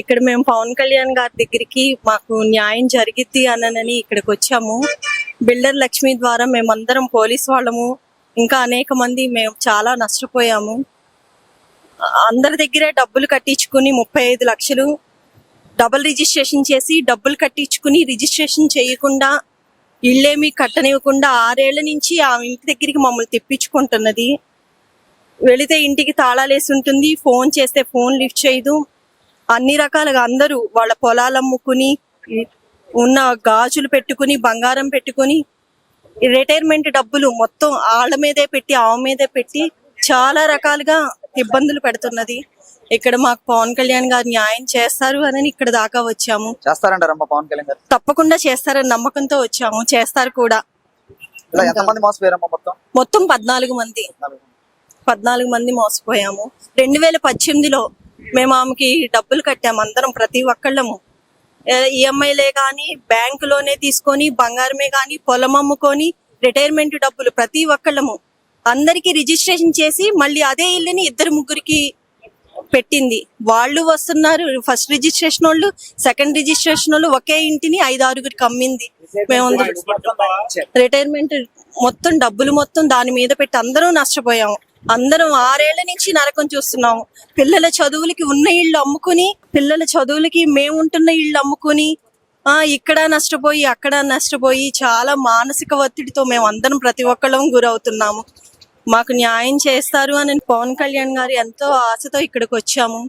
ఇక్కడ మేము పవన్ కళ్యాణ్ గారి దగ్గరికి మాకు న్యాయం జరిగిద్ది అనని ఇక్కడికి వచ్చాము. బిల్డర్ లక్ష్మి ద్వారా మేమందరం పోలీస్ వాళ్ళము, ఇంకా అనేక మంది మేము చాలా నష్టపోయాము. అందరి దగ్గరే డబ్బులు కట్టించుకుని 35 లక్షలు డబుల్ రిజిస్ట్రేషన్ చేసి డబ్బులు కట్టించుకుని రిజిస్ట్రేషన్ చేయకుండా ఇళ్ళేమీ కట్టనివ్వకుండా 6 ఏళ్ల నుంచి ఆ ఇంటి దగ్గరికి మమ్మల్ని తెప్పించుకుంటున్నది. వెళితే ఇంటికి తాళాలేసి ఉంటుంది, ఫోన్ చేస్తే ఫోన్ లిఫ్ట్ చేయదు. అన్ని రకాలుగా అందరూ వాళ్ళ పొలాలు అమ్ముకుని ఉన్న గాజులు పెట్టుకుని బంగారం పెట్టుకుని రిటైర్మెంట్ డబ్బులు మొత్తం ఆళ్ళ మీదే పెట్టి ఆమె మీదే పెట్టి చాలా రకాలుగా ఇబ్బందులు పెడుతున్నది. ఇక్కడ మాకు పవన్ కళ్యాణ్ గారు న్యాయం చేస్తారు అని ఇక్కడ దాకా వచ్చాము. చేస్తారంటారమ్మా పవన్ కళ్యాణ్ గారు? తప్పకుండా చేస్తారని నమ్మకంతో వచ్చాము, చేస్తారు కూడా. ఎంతమంది మోసపోయారమ్మా? మొత్తం 14 మంది మోసపోయాము. 2018లో మేము ఆమెకి డబ్బులు కట్టాము అందరం, ప్రతి ఒక్కళ్ళము. ఈఎంఐలే కానీ బ్యాంకులోనే తీసుకొని బంగారమే కానీ పొలం అమ్ముకొని రిటైర్మెంట్ డబ్బులు ప్రతి ఒక్కళ్ళము అందరికి రిజిస్ట్రేషన్ చేసి మళ్ళీ అదే ఇల్లుని 2-3కి పెట్టింది. వాళ్ళు వస్తున్నారు, ఫస్ట్ రిజిస్ట్రేషన్ వాళ్ళు, సెకండ్ రిజిస్ట్రేషన్ వాళ్ళు ఒకే ఇంటిని 5-6కి అమ్మింది. మేము రిటైర్మెంట్ మొత్తం డబ్బులు మొత్తం దాని మీద పెట్టి అందరూ నష్టపోయాము. అందరం 6 ఏళ్ల నుంచి నరకం చూస్తున్నాము. పిల్లల చదువులకి ఉన్న ఇళ్ళు అమ్ముకుని, పిల్లల చదువులకి మేము ఉంటున్న ఇళ్ళు అమ్ముకుని ఇక్కడ నష్టపోయి అక్కడ నష్టపోయి చాలా మానసిక ఒత్తిడితో మేము అందరం ప్రతి ఒక్కళ్ళం గురవుతున్నాము. మాకు న్యాయం చేస్తారు అని పవన్ కళ్యాణ్ గారు ఎంతో ఆశతో ఇక్కడికి వచ్చాము.